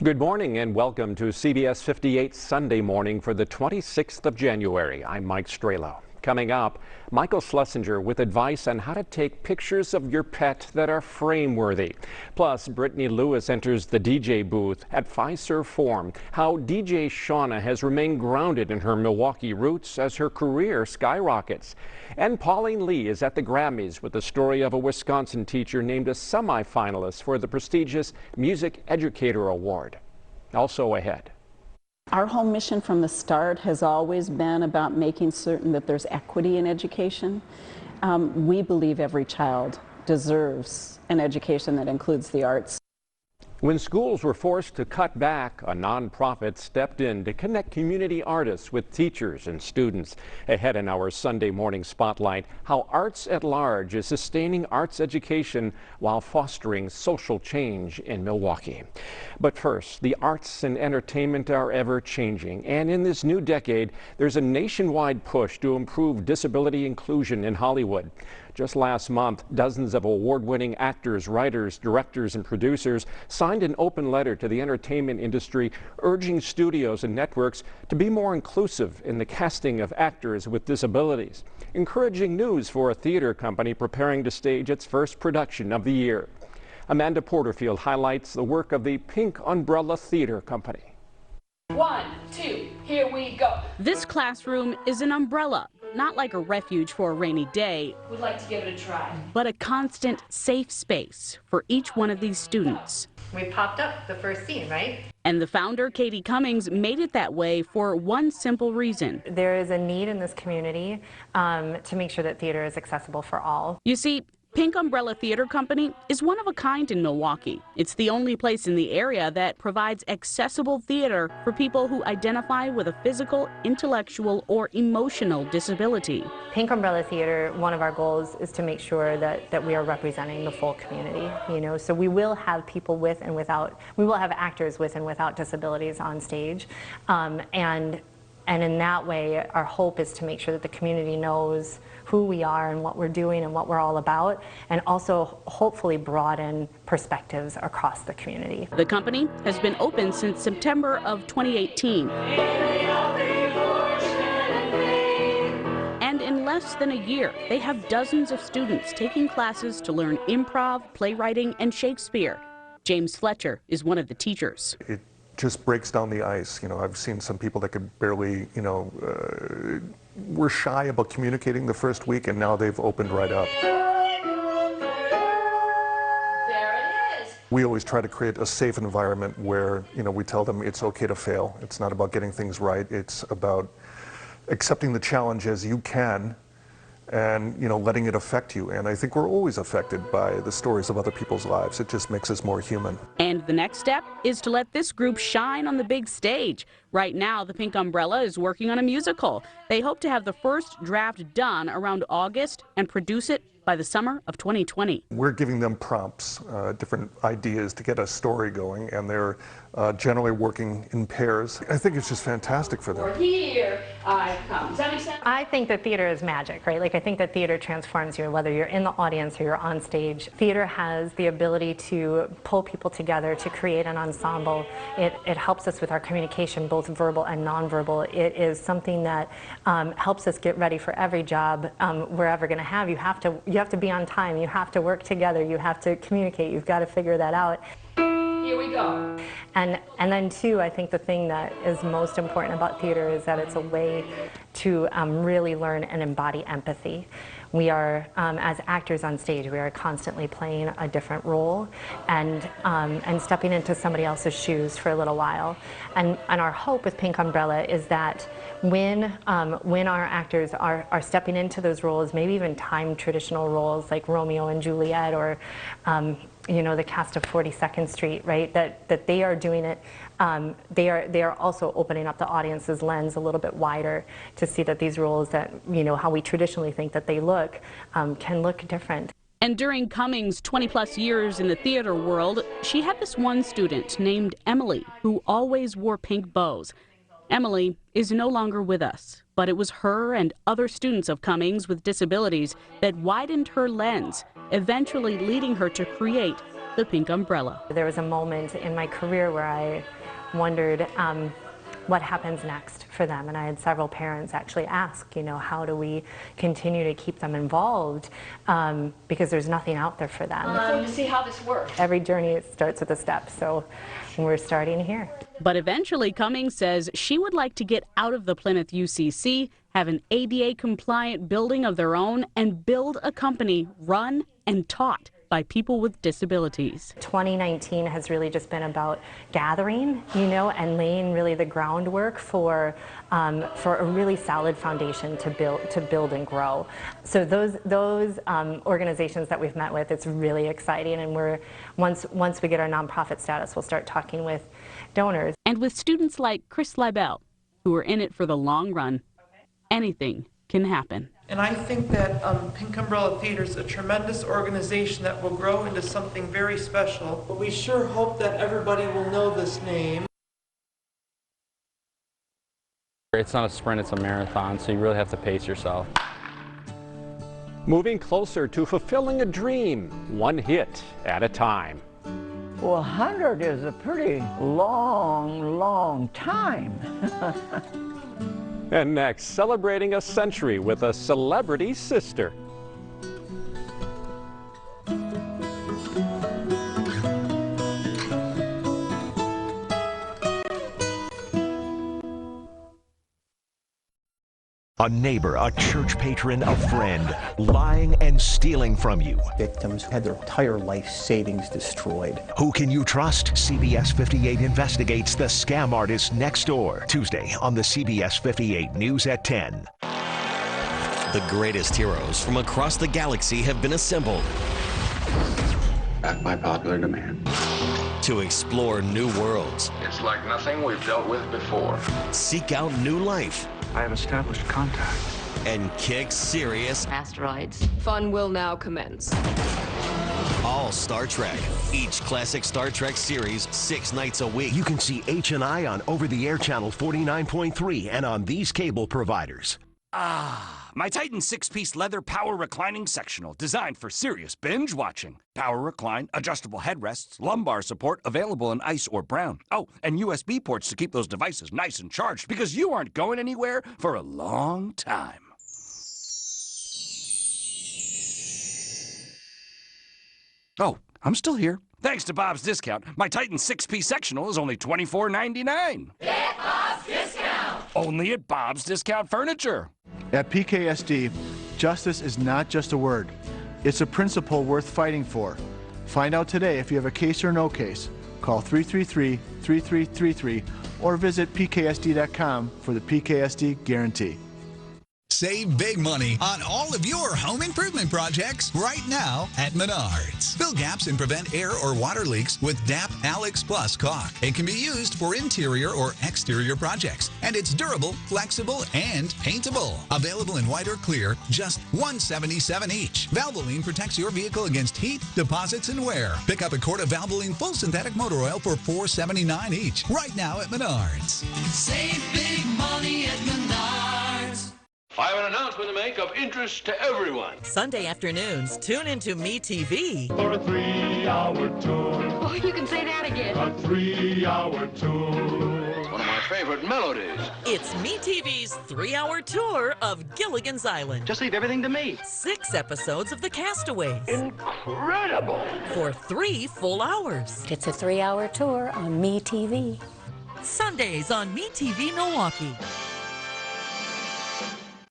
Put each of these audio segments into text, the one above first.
Good morning and welcome to CBS 58 Sunday Morning for the 26th of January. I'm Mike Strehlow. Coming up, Michael Schlesinger with advice on how to take pictures of your pet that are frame-worthy. Plus, Brittany Lewis enters the DJ booth at Fiserv Forum. How DJ Shauna has remained grounded in her Milwaukee roots as her career skyrockets. And Pauline Lee is at the Grammys with the story of a Wisconsin teacher named a semifinalist for the prestigious Music Educator Award. Also ahead. Our whole mission from the start has always been about making certain that there's equity in education. We believe every child deserves an education that includes the arts. When schools were forced to cut back, a nonprofit stepped in to connect community artists with teachers and students. Ahead in our Sunday morning spotlight, how arts at large is sustaining arts education while fostering social change in Milwaukee. But first, the arts and entertainment are ever changing, and in this new decade, there's a nationwide push to improve disability inclusion in Hollywood. Just last month, dozens of award-winning actors, writers, directors, and producers signed an open letter to the entertainment industry urging studios and networks to be more inclusive in the casting of actors with disabilities. Encouraging news for a theater company preparing to stage its first production of the year. Amanda Porterfield highlights the work of the Pink Umbrella Theater Company. 1, 2, here we go. This classroom is an umbrella. Not like a refuge for a rainy day. We'd like to give it a try. But a constant safe space for each one of these students. We popped up the first scene, right? And the founder, Katie Cummings, made it that way for one simple reason. There is a need in this community to make sure that theater is accessible for all. You see, Pink Umbrella Theater Company is one of a kind in Milwaukee. It's the only place in the area that provides accessible theater for people who identify with a physical, intellectual, or emotional disability. Pink Umbrella Theater, one of our goals is to make sure that we are representing the full community, so we will have people with and without, we will have actors with and without disabilities on stage, and in that way, our hope is to make sure that the community knows who we are and what we're doing and what we're all about, and also hopefully broaden perspectives across the community. The company has been open since September of 2018. And in less than a year, they have dozens of students taking classes to learn improv, playwriting, and Shakespeare. James Fletcher is one of the teachers. It just breaks down the ice. I've seen some people that could barely, were shy about communicating the first week, and now they've opened right up. There it is. We always try to create a safe environment where, we tell them it's okay to fail. It's not about getting things right. It's about accepting the challenge as you can and, letting it affect you. And I think we're always affected by the stories of other people's lives. It just makes us more human. And the next step is to let this group shine on the big stage. Right now, the Pink Umbrella is working on a musical. They hope to have the first draft done around August and produce it by the summer of 2020. We're giving them prompts, different ideas to get a story going, and they're generally working in pairs. I think it's just fantastic for them. Here I come. Does that make sense? I think that theater is magic, right? I think that theater transforms you, whether you're in the audience or you're on stage. Theater has the ability to pull people together, to create an ensemble. It helps us with our communication, both verbal and nonverbal. It is something that helps us get ready for every job we're ever going to have. You have to be on time. You have to work together. You have to communicate. You've got to figure that out. Here we go. And then too, I think the thing that is most important about theater is that it's a way to really learn and embody empathy. We are, as actors on stage, we are constantly playing a different role and stepping into somebody else's shoes for a little while. And our hope with Pink Umbrella is that when our actors are stepping into those roles, maybe even timed traditional roles like Romeo and Juliet, or the cast of 42nd Street, right? That they are doing it. They are also opening up the audience's lens a little bit wider to see that these roles that how we traditionally think that they look can look different. And during Cummings' 20-plus years in the theater world, she had this one student named Emily who always wore pink bows. Emily is no longer with us, but it was her and other students of Cummings with disabilities that widened her lens, eventually leading her to create the pink umbrella. There was a moment in my career where I wondered what happens next for them, and I had several parents actually ask, how do we continue to keep them involved, because there's nothing out there for them. To see how this works. Every journey starts with a step, so we're starting here. But eventually Cummings says she would like to get out of the Plymouth UCC, have an ADA compliant building of their own, and build a company run and taught by people with disabilities. 2019 has really just been about gathering, and laying really the groundwork for a really solid foundation to build and grow. So those organizations that we've met with, it's really exciting, and once we get our nonprofit status, we'll start talking with donors. And with students like Chris Leibel, who are in it for the long run, anything can happen. And I think that Pink Umbrella Theater is a tremendous organization that will grow into something very special. But we sure hope that everybody will know this name. It's not a sprint, it's a marathon, so you really have to pace yourself. Moving closer to fulfilling a dream, one hit at a time. Well, 100 is a pretty long time. And next, celebrating a century with a celebrity sister. A neighbor, a church patron, a friend, lying and stealing from you. Victims had their entire life savings destroyed. Who can you trust? CBS 58 investigates the scam artist next door. Tuesday on the CBS 58 News at 10. The greatest heroes from across the galaxy have been assembled. Back by popular demand. To explore new worlds. It's like nothing we've dealt with before. Seek out new life. I have established contact. And kick serious Asteroids. Fun will now commence. All Star Trek. Each classic Star Trek series 6 nights a week. You can see H&I on over-the-air channel 49.3 and on these cable providers. My Titan 6-piece leather power reclining sectional, designed for serious binge watching. Power recline, adjustable headrests, lumbar support, available in ice or brown. Oh, and USB ports to keep those devices nice and charged, because you aren't going anywhere for a long time. Oh, I'm still here. Thanks to Bob's Discount, my Titan 6-piece sectional is only $24.99. Get Bob's Discount! Only at Bob's Discount Furniture. At PKSD, justice is not just a word. It's a principle worth fighting for. Find out today if you have a case or no case. Call 333-3333 or visit pksd.com for the PKSD guarantee. Save big money on all of your home improvement projects right now at Menards. Fill gaps and prevent air or water leaks with DAP Alex Plus caulk. It can be used for interior or exterior projects, and it's durable, flexible, and paintable. Available in white or clear, just $177 each. Valvoline protects your vehicle against heat, deposits, and wear. Pick up a quart of Valvoline full synthetic motor oil for $4.79 each. Right now at Menards. Save big money at Menards. I have an announcement to make of interest to everyone. Sunday afternoons, tune into MeTV. For a 3-hour tour. Oh, you can say that again. A 3-hour tour. It's one of my favorite melodies. It's MeTV's 3-hour tour of Gilligan's Island. Just leave everything to me. 6 episodes of The Castaways. Incredible. For 3 full hours. It's a 3-hour tour on MeTV. Sundays on MeTV Milwaukee.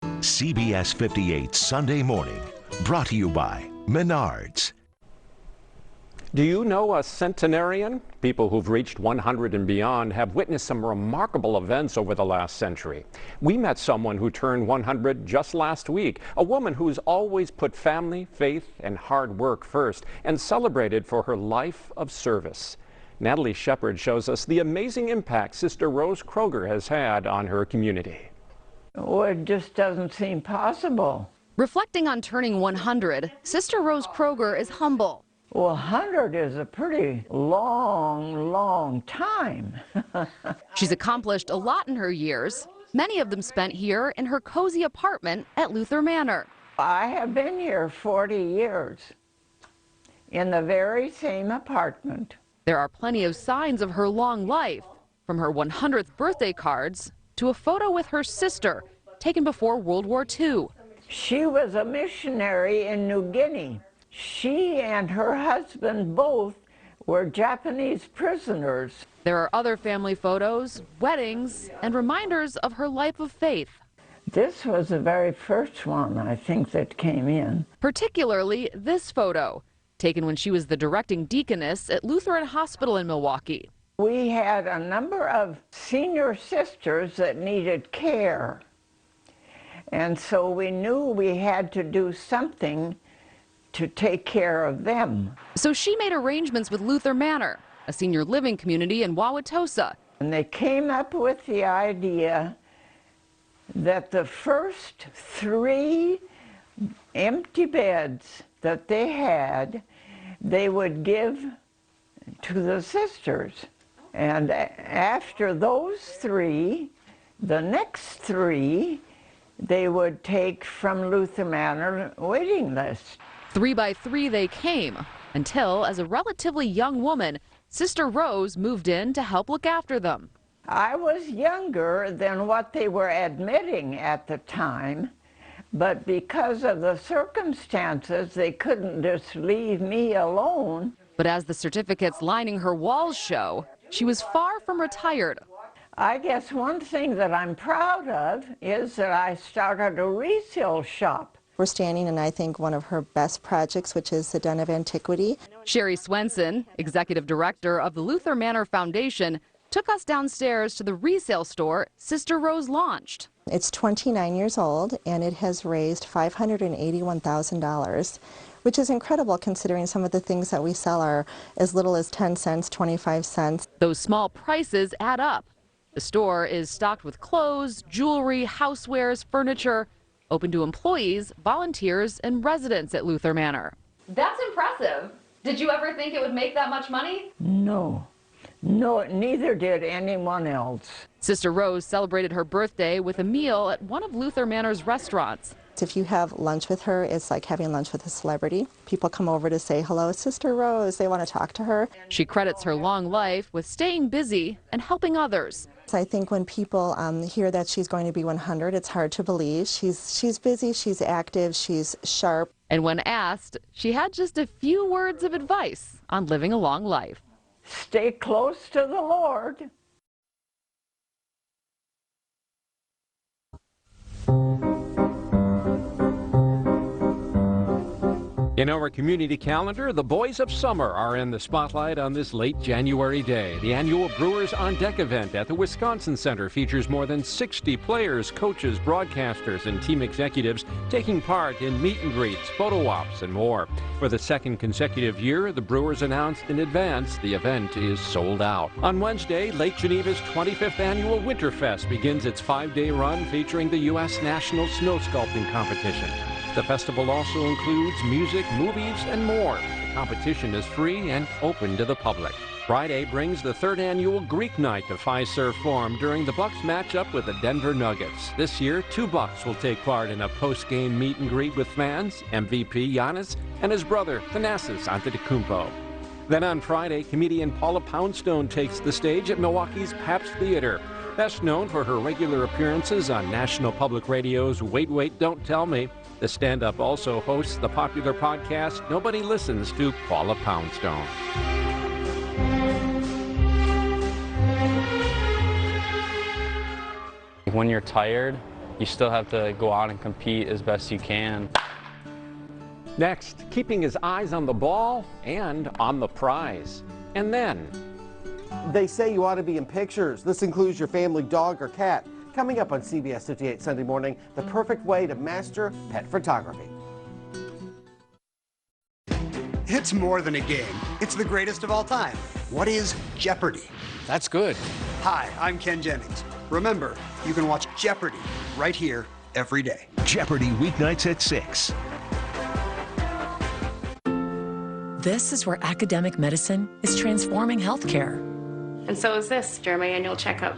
CBS 58 Sunday morning, brought to you by Menards. Do you know a centenarian? People who've reached 100 and beyond have witnessed some remarkable events over the last century. We met someone who turned 100 just last week, a woman who's always put family, faith, and hard work first and celebrated for her life of service. Natalie Shepard shows us the amazing impact Sister Rose Kroger has had on her community. Well, it just doesn't seem possible. Reflecting on turning 100, Sister Rose Kroger is humble. Well, 100 is a pretty long time. She's accomplished a lot in her years, many of them spent here in her cozy apartment at Luther Manor. I have been here 40 years. in the very same apartment. There are plenty of signs of her long life, from her 100th birthday cards to a photo with her sister taken before World War II. She was a missionary in New Guinea. She and her husband both were Japanese prisoners. There are other family photos, weddings, and reminders of her life of faith. This was the very first one, I think, that came in. Particularly this photo, taken when she was the directing deaconess at Lutheran Hospital in Milwaukee. We had a number of senior sisters that needed care. And so we knew we had to do something to take care of them. So she made arrangements with Luther Manor, a senior living community in Wauwatosa. And they came up with the idea that the first 3 empty beds that they had, they would give to the sisters. And after those 3, the next 3, they would take from Luther Manor waiting list. 3 by 3 they came, until, as a relatively young woman, Sister Rose moved in to help look after them. I was younger than what they were admitting at the time, but because of the circumstances, they couldn't just leave me alone. But as the certificates lining her walls show, she was far from retired. I guess one thing that I'm proud of is that I started a resale shop. We're standing in, I think, one of her best projects, which is the Den of Antiquity. Sherry Swenson, executive director of the Luther Manor Foundation, took us downstairs to the resale store Sister Rose launched. It's 29 years old, and it has raised $581,000, which is incredible considering some of the things that we sell are as little as 10 cents, 25 cents. Those small prices add up. The store is stocked with clothes, jewelry, housewares, furniture, open to employees, volunteers, and residents at Luther Manor. That's impressive. Did you ever think it would make that much money? No. No, neither did anyone else. Sister Rose celebrated her birthday with a meal at one of Luther Manor's restaurants. If you have lunch with her, it's like having lunch with a celebrity. People come over to say hello, Sister Rose. They want to talk to her. She credits her long life with staying busy and helping others. So I think when people hear that she's going to be 100, it's hard to believe. She's busy, she's active, she's sharp. And when asked, she had just a few words of advice on living a long life. Stay close to the Lord. In our community calendar, the Boys of Summer are in the spotlight on this late January day. The annual Brewers on Deck event at the Wisconsin Center features more than 60 players, coaches, broadcasters, and team executives taking part in meet and greets, photo ops, and more. For the second consecutive year, the Brewers announced in advance the event is sold out. On Wednesday, Lake Geneva's 25th annual Winterfest begins its 5-day run featuring the U.S. National Snow Sculpting Competition. The festival also includes music, movies, and more. The competition is free and open to the public. Friday brings the 3rd annual Greek Night to Fiserv Forum during the Bucks matchup with the Denver Nuggets. This year, 2 Bucks will take part in a post-game meet and greet with fans, MVP Giannis, and his brother, Thanasis Antetokounmpo. Then on Friday, comedian Paula Poundstone takes the stage at Milwaukee's Pabst Theater. Best known for her regular appearances on National Public Radio's Wait, Wait, Don't Tell Me. The stand-up also hosts the popular podcast Nobody Listens to Paula Poundstone. When you're tired, you still have to go out and compete as best you can. Next, keeping his eyes on the ball and on the prize. And then, they say you ought to be in pictures. This includes your family dog or cat. Coming up on CBS 58 Sunday morning, the perfect way to master pet photography. It's more than a game. It's the greatest of all time. What is Jeopardy? That's good. Hi, I'm Ken Jennings. Remember, you can watch Jeopardy right here every day. Jeopardy weeknights at 6. This is where academic medicine is transforming healthcare. And so is this during my annual checkup.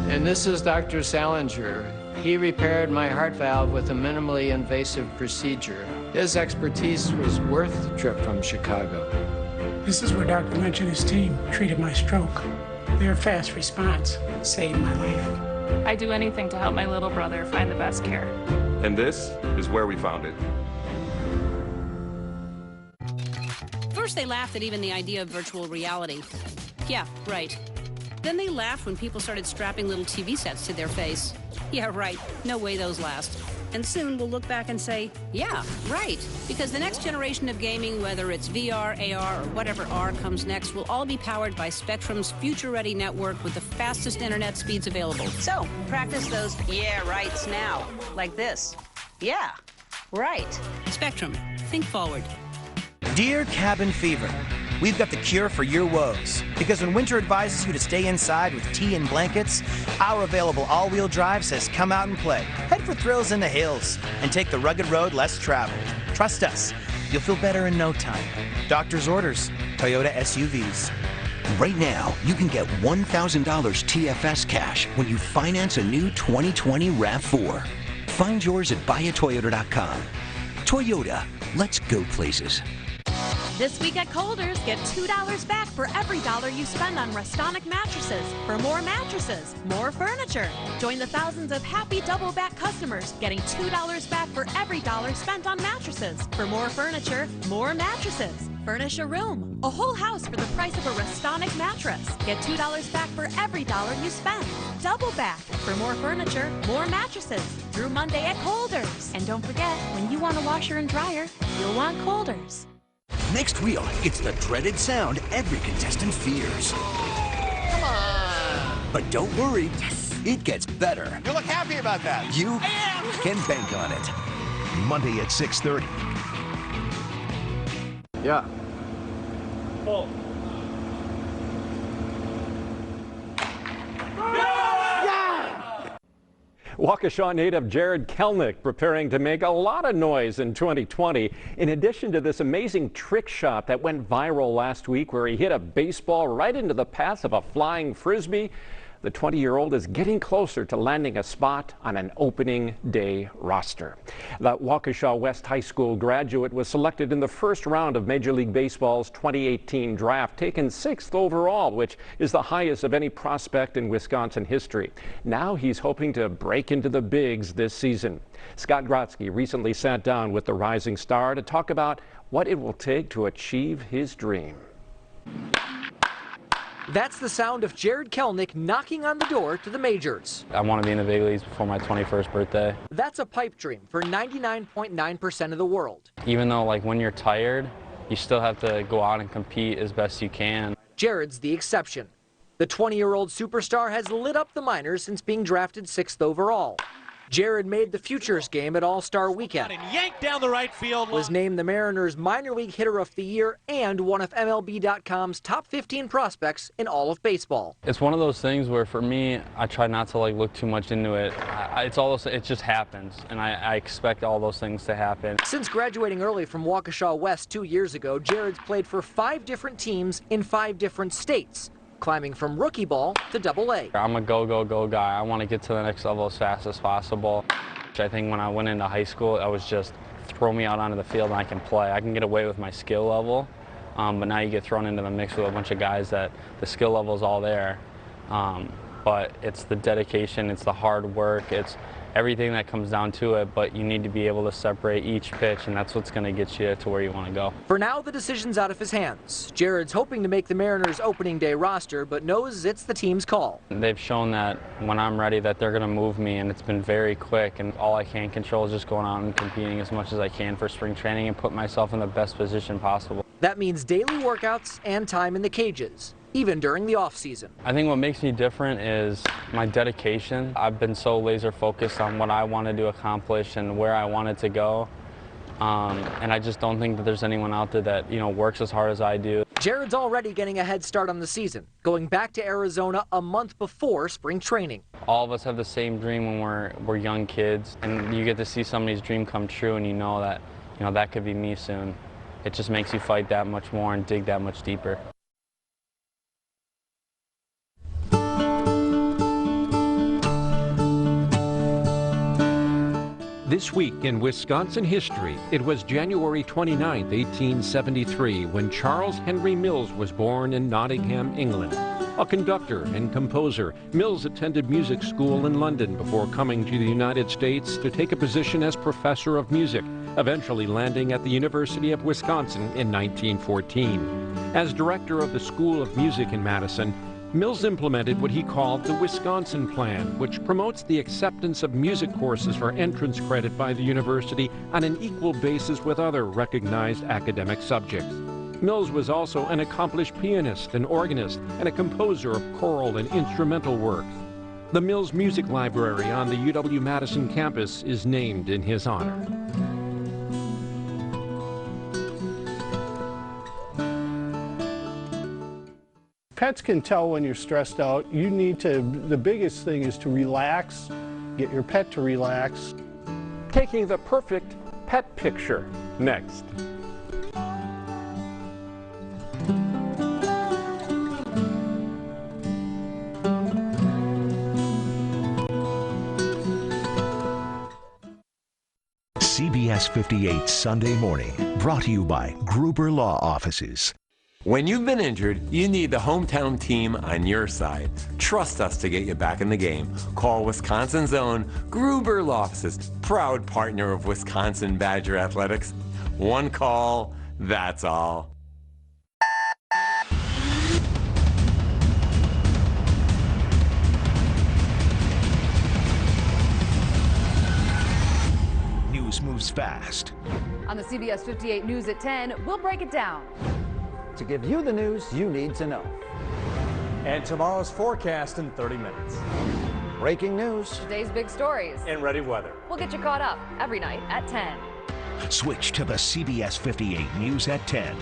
And this is Dr. Salinger. He repaired my heart valve with a minimally invasive procedure. His expertise was worth the trip from Chicago. This is where Dr. Lynch and his team treated my stroke. Their fast response saved my life. I do anything to help my little brother find the best care. And this is where we found it. First, they laughed at even the idea of virtual reality. Yeah, right. Then they laughed when people started strapping little TV sets to their face. Yeah, right. No way those last. And soon we'll look back and say, yeah, right. Because the next generation of gaming, whether it's VR, AR, or whatever R comes next, will all be powered by Spectrum's future-ready network with the fastest internet speeds available. So, practice those yeah rights now. Like this. Yeah, right. Spectrum. Think forward. Dear Cabin Fever, we've got the cure for your woes. Because when winter advises you to stay inside with tea and blankets, our available all-wheel drive says come out and play. Head for thrills in the hills and take the rugged road less traveled. Trust us, you'll feel better in no time. Doctor's orders, Toyota SUVs. Right now, you can get $1,000 TFS cash when you finance a new 2020 RAV4. Find yours at buyatoyota.com. Toyota, let's go places. This week at Colders, get $2 back for every dollar you spend on Restonic mattresses. For more mattresses, more furniture. Join the thousands of happy double back customers getting $2 back for every dollar spent on mattresses. For more furniture, more mattresses. Furnish a room, a whole house for the price of a Restonic mattress. Get $2 back for every dollar you spend. Double back. For more furniture, more mattresses. Through Monday at Colders. And don't forget, when you want a washer and dryer, you'll want Colders. Next reel, it's the dreaded sound every contestant fears. Come on! But don't worry, it gets better. You look happy about that. You can bank on it. Monday at 6:30. Yeah. Full. Waukesha native Jared Kelnick preparing to make a lot of noise in 2020. In addition to this amazing trick shot that went viral last week where he hit a baseball right into the path of a flying frisbee, the 20-year-old is getting closer to landing a spot on an opening day roster. The Waukesha West High School graduate was selected in the first round of Major League Baseball's 2018 draft, taken 6th overall, which is the highest of any prospect in Wisconsin history. Now he's hoping to break into the bigs this season. Scott Grotsky recently sat down with the rising star to talk about what it will take to achieve his dream. That's the sound of Jared Kelnick knocking on the door to the majors. I want to be in the big leagues before my 21st birthday. That's a pipe dream for 99.9% of the world. Even though, like, when you're tired, you still have to go out and compete as best you can. Jared's the exception. The 20-year-old superstar has lit up the minors since being drafted 6th overall. Jared made the Futures game at All-Star Weekend. And yanked down the right field. Was named the Mariners Minor League Hitter of the Year and one of MLB.com's top 15 prospects in all of baseball. It's one of those things where, for me, I try not to look too much into it. It just happens, and I expect all those things to happen. Since graduating early from Waukesha West 2 years ago, Jared's played for 5 different teams in 5 different states, climbing from rookie ball to Double-A. I'm a go guy. I want to get to the next level as fast as possible. I think when I went into high school, I was just throw me out onto the field and I can play. I can get away with my skill level, but now you get thrown into the mix with a bunch of guys that the skill level is all there. But it's the dedication, it's the hard work, it's everything that comes down to it, but you need to be able to separate each pitch, and that's what's going to get you to where you want to go. For now, the decision's out of his hands. Jared's hoping to make the Mariners' opening day roster, but knows it's the team's call. They've shown that when I'm ready that they're going to move me, and it's been very quick, and all I can control is just going out and competing as much as I can for spring training and put myself in the best position possible. That means daily workouts and time in the cages, even during the off-season. I think what makes me different is my dedication. I've been so laser focused on what I wanted to accomplish and where I wanted to go. And I just don't think that there's anyone out there that, works as hard as I do. Jared's already getting a head start on the season, going back to Arizona a month before spring training. All of us have the same dream when we're young kids, and you get to see somebody's dream come true, and you know that, that could be me soon. It just makes you fight that much more and dig that much deeper. This week in Wisconsin history, it was January 29, 1873, when Charles Henry Mills was born in Nottingham, England. A conductor and composer, Mills attended music school in London before coming to the United States to take a position as professor of music, eventually landing at the University of Wisconsin in 1914. As director of the School of Music in Madison, Mills implemented what he called the Wisconsin Plan, which promotes the acceptance of music courses for entrance credit by the university on an equal basis with other recognized academic subjects. Mills was also an accomplished pianist, an organist, and a composer of choral and instrumental works. The Mills Music Library on the UW-Madison campus is named in his honor. Pets can tell when you're stressed out. The biggest thing is to relax, get your pet to relax. Taking the perfect pet picture next. CBS 58 Sunday Morning, brought to you by Gruber Law Offices. When you've been injured, you need the hometown team on your side. Trust us to get you back in the game. Call Wisconsin's own Gruber Law Offices, proud partner of Wisconsin Badger Athletics. One call, that's all. News moves fast. On the CBS 58 News at 10, we'll break it down to give you the news you need to know. And tomorrow's forecast in 30 minutes. Breaking news. Today's big stories. And ready weather. We'll get you caught up every night at 10. Switch to the CBS 58 News at 10.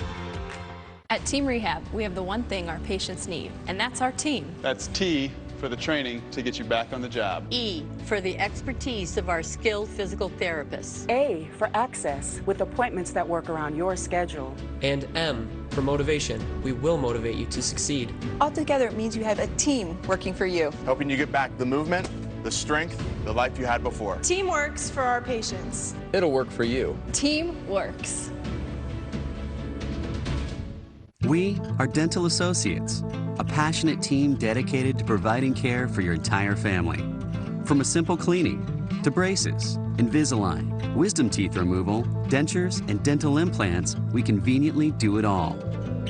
At Team Rehab, we have the one thing our patients need, and that's our team. That's T for the training to get you back on the job. E for the expertise of our skilled physical therapists. A for access with appointments that work around your schedule. And M for motivation. We will motivate you to succeed. Altogether, it means you have a team working for you. Helping you get back the movement, the strength, the life you had before. Team works for our patients. It'll work for you. Team works. We are Dental Associates, a passionate team dedicated to providing care for your entire family. From a simple cleaning to braces, Invisalign, wisdom teeth removal, dentures, and dental implants, we conveniently do it all.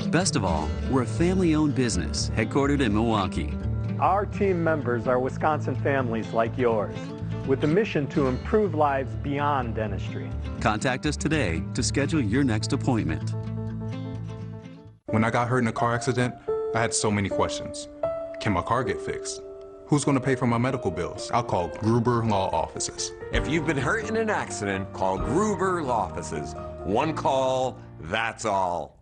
Best of all, we're a family-owned business headquartered in Milwaukee. Our team members are Wisconsin families like yours, with the mission to improve lives beyond dentistry. Contact us today to schedule your next appointment. When I got hurt in a car accident, I had so many questions. Can my car get fixed? Who's going to pay for my medical bills? I'll call Gruber Law Offices. If you've been hurt in an accident, call Gruber Law Offices. One call, that's all.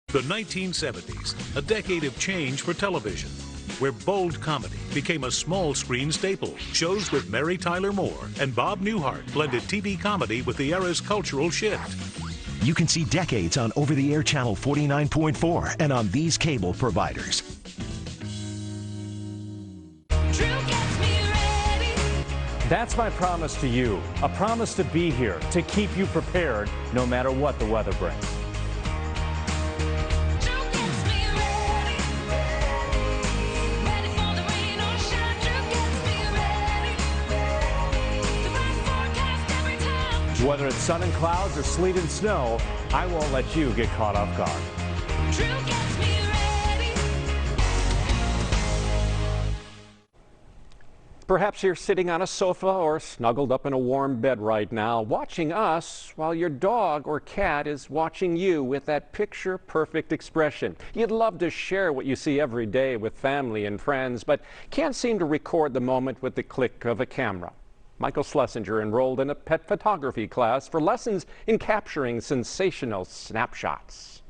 The 1970s, a decade of change for television, where bold comedy became a small screen staple. Shows with Mary Tyler Moore and Bob Newhart blended TV comedy with the era's cultural shift. You can see decades on over-the-air channel 49.4 and on these cable providers. That's my promise to you, a promise to be here, to keep you prepared no matter what the weather brings. Whether it's sun and clouds or sleet and snow, I won't let you get caught off guard. Perhaps you're sitting on a sofa or snuggled up in a warm bed right now, watching us while your dog or cat is watching you with that picture-perfect expression. You'd love to share what you see every day with family and friends, but can't seem to record the moment with the click of a camera. Michael Schlesinger enrolled in a pet photography class for lessons in capturing sensational snapshots.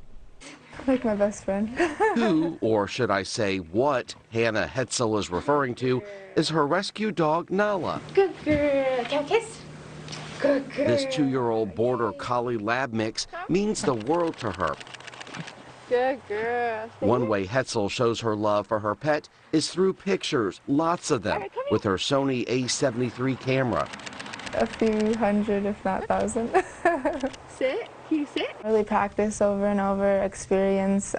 Like my best friend. Who, or should I say what, Hannah Hetzel is referring to is her rescue dog, Nala. Good girl. Can I kiss? Good girl. This 2-year-old Border Collie Lab mix means the world to her. Good girl. One way Hetzel shows her love for her pet is through pictures, lots of them, with her Sony A73 camera. a few hundred, if not thousand. Sit. Can you sit? Really practice over and over, experience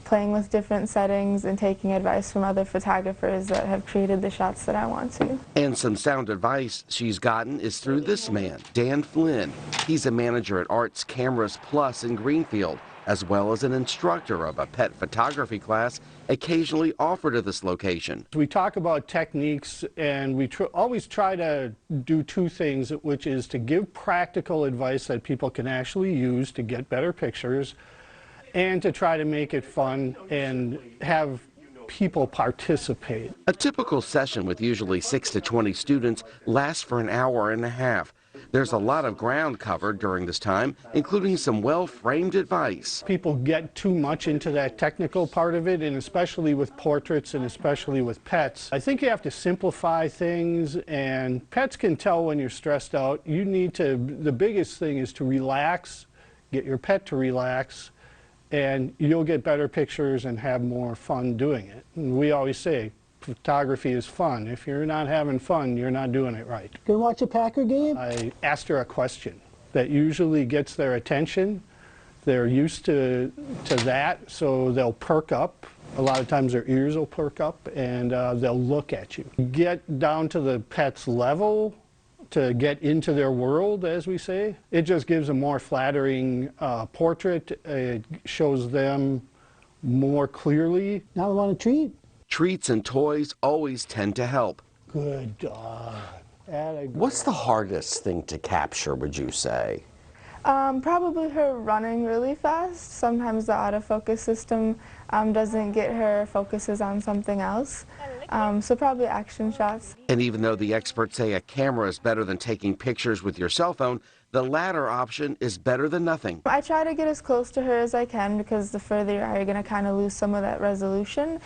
playing with different settings and taking advice from other photographers that have created the shots that I want to. And some sound advice she's gotten is through this man, Dan Flynn. He's a manager at Arts Cameras Plus in Greenfield, as well as an instructor of a pet photography class occasionally offered at this location. We talk about techniques, and we always try to do two things, which is to give practical advice that people can actually use to get better pictures, and to try to make it fun and have people participate. A typical session with usually 6 to 20 students lasts for an hour and a half. There's a lot of ground covered during this time, including some well-framed advice. People get too much into that technical part of it, and especially with portraits and especially with pets. I think you have to simplify things, and pets can tell when you're stressed out. You need to, the biggest thing is to relax, get your pet to relax, and you'll get better pictures and have more fun doing it. And we always say, photography is fun. If you're not having fun, you're not doing it right. Gonna watch a Packer game? I asked her a question that usually gets their attention. They're used to that, so they'll perk up. A lot of times their ears will perk up, and they'll look at you. Get down to the pet's level to get into their world, as we say. It just gives a more flattering portrait. It shows them more clearly. Now I want a treat. Treats and toys always tend to help. Good dog. What's the hardest thing to capture, would you say? Probably her running really fast. Sometimes the autofocus system doesn't get her focuses on something else. So probably action shots. And even though the experts say a camera is better than taking pictures with your cell phone, the latter option is better than nothing. I try to get as close to her as I can, because the further you are, you're going to kind of lose some of that resolution.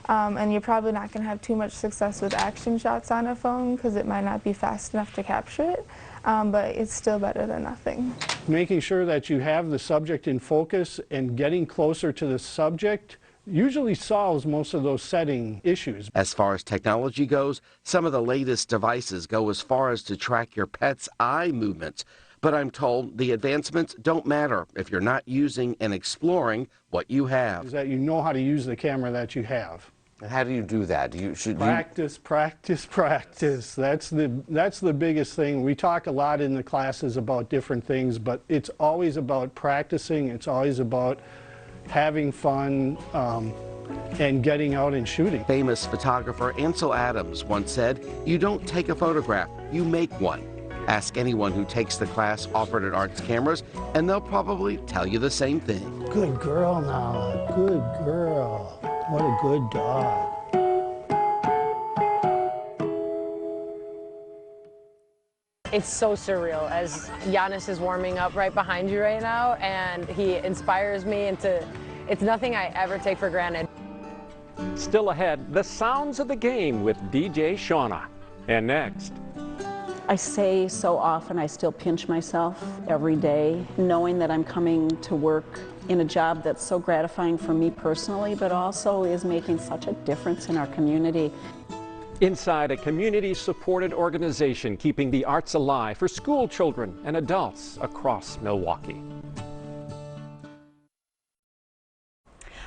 And you're probably not going to have too much success with action shots on a phone, because it might not be fast enough to capture it, but it's still better than nothing. Making sure that you have the subject in focus and getting closer to the subject usually solves most of those setting issues. As far as technology goes, some of the latest devices go as far as to track your pet's eye movements. But I'm told the advancements don't matter if you're not using and exploring what you have. Is that you know how to use the camera that you have. How do you do that? Practice, practice, practice. That's the biggest thing. We talk a lot in the classes about different things, but it's always about practicing. It's always about having fun and getting out and shooting. Famous photographer Ansel Adams once said, "You don't take a photograph, you make one." Ask anyone who takes the class offered at Arts Cameras, and they'll probably tell you the same thing. Good girl, Nala. Good girl. What a good dog. It's so surreal as Giannis is warming up right behind you right now, and he inspires me into, it's nothing I ever take for granted. Still ahead, the sounds of the game with DJ Shauna. And next. I say so often, I still pinch myself every day, knowing that I'm coming to work in a job that's so gratifying for me personally, but also is making such a difference in our community. Inside a community-supported organization keeping the arts alive for school children and adults across Milwaukee.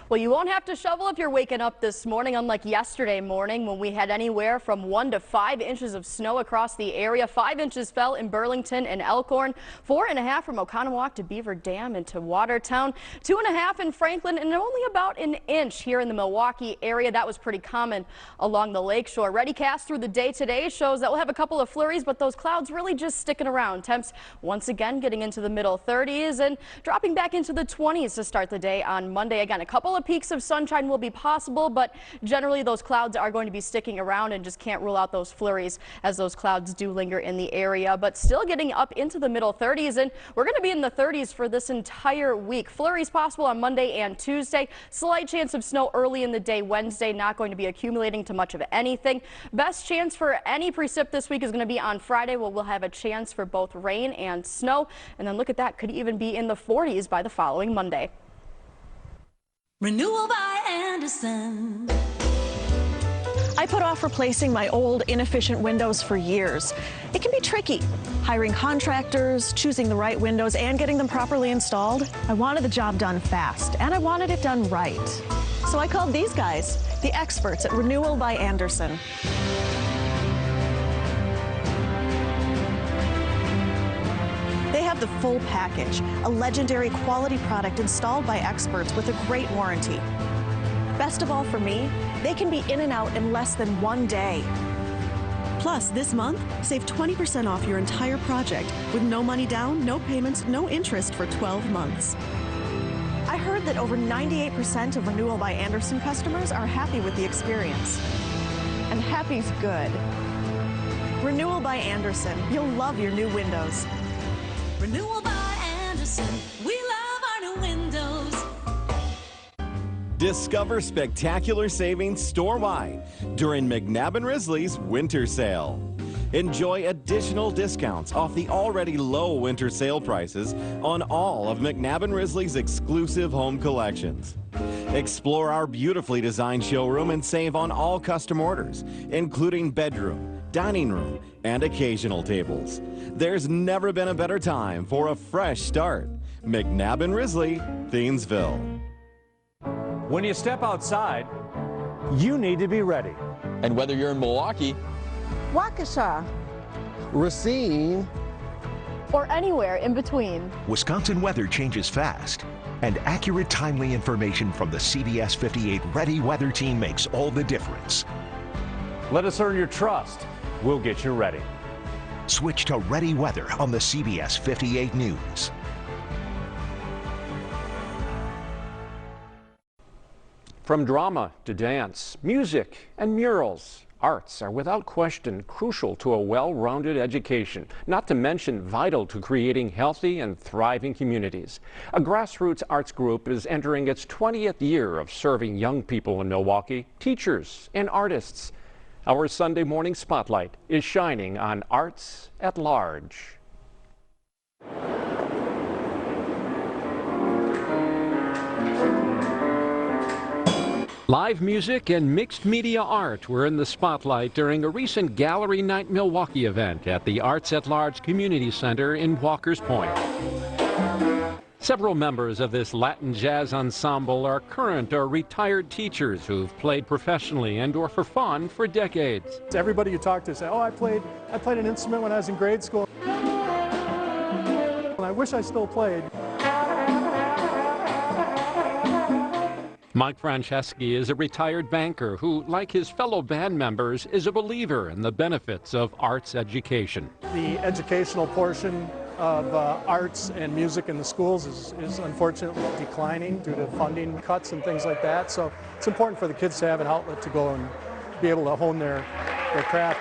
Well, you won't have to shovel if you're waking up this morning, unlike yesterday morning when we had anywhere from 1 to 5 inches of snow across the area. 5 inches fell in Burlington and Elkhorn, 4.5 from Oconomowoc to Beaver Dam and to Watertown, 2.5 in Franklin, and only about an inch here in the Milwaukee area. That was pretty common along the lakeshore. ReadyCast through the day today shows that we'll have a couple of flurries, but those clouds really just sticking around. Temps once again getting into the middle 30s and dropping back into the 20s to start the day on Monday. Again, a couple of peaks of sunshine will be possible, but generally those clouds are going to be sticking around, and just can't rule out those flurries as those clouds do linger in the area, but still getting up into the middle 30s, and we're going to be in the 30s for this entire week. Flurries possible on Monday and Tuesday. Slight chance of snow early in the day Wednesday, not going to be accumulating to much of anything. Best chance for any precip this week is going to be on Friday, where we'll have a chance for both rain and snow, and then look at that, could even be in the 40s by the following Monday. Renewal by Anderson. I put off replacing my old, inefficient windows for years. It can be tricky, hiring contractors, choosing the right windows, and getting them properly installed. I wanted the job done fast, and I wanted it done right. So I called these guys, the experts at Renewal by Andersen. They have the full package, a legendary quality product installed by experts with a great warranty. Best of all for me, they can be in and out in less than 1 day. Plus, this month, save 20% off your entire project with no money down, no payments, no interest for 12 months. I heard that over 98% of Renewal by Andersen customers are happy with the experience. And happy's good. Renewal by Andersen. You'll love your new windows. Renewal by Andersen. We love our new windows. Discover spectacular savings store-wide during McNabb and Risley's winter sale. Enjoy additional discounts off the already low winter sale prices on all of McNabb and Risley's exclusive home collections. Explore our beautifully designed showroom and save on all custom orders, including bedroom, dining room, and occasional tables. There's never been a better time for a fresh start. McNabb and Risley, Thiensville. When you step outside, you need to be ready. And whether you're in Milwaukee, Waukesha, Racine, or anywhere in between. Wisconsin weather changes fast, and accurate, timely information from the CBS 58 Ready Weather team makes all the difference. Let us earn your trust. We'll get you ready. Switch to Ready Weather on the CBS 58 News. From drama to dance, music, and murals, arts are without question crucial to a well-rounded education, not to mention vital to creating healthy and thriving communities. A grassroots arts group is entering its 20th year of serving young people in Milwaukee, teachers and artists. Our Sunday morning spotlight is shining on Arts at Large. Live music and mixed media art were in the spotlight during a recent Gallery Night Milwaukee event at the Arts at Large Community Center in Walker's Point. Several members of this Latin jazz ensemble are current or retired teachers who've played professionally and or for fun for decades. Everybody you talk to say, oh, I played an instrument when I was in grade school. And I wish I still played. Mike Franceschi is a retired banker who, like his fellow band members, is a believer in the benefits of arts education. The educational portion of arts and music in the schools is unfortunately declining due to funding cuts and things like that. So it's important for the kids to have an outlet to go and be able to hone their craft.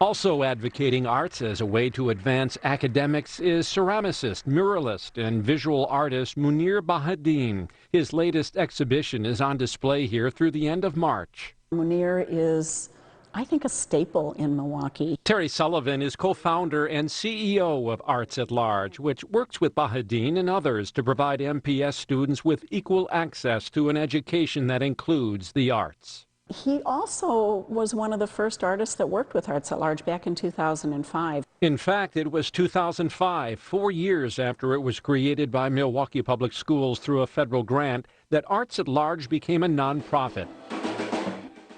Also advocating arts as a way to advance academics is ceramicist, muralist, and visual artist Munir Bahadin. His latest exhibition is on display here through the end of March. Munir is, I think, a staple in Milwaukee. Terry Sullivan is co-founder and CEO of Arts at Large, which works with Bahadin and others to provide MPS students with equal access to an education that includes the arts. He also was one of the first artists that worked with Arts at Large back in 2005. In fact, it was 2005, 4 years after it was created by Milwaukee Public Schools through a federal grant, that Arts at Large became a nonprofit.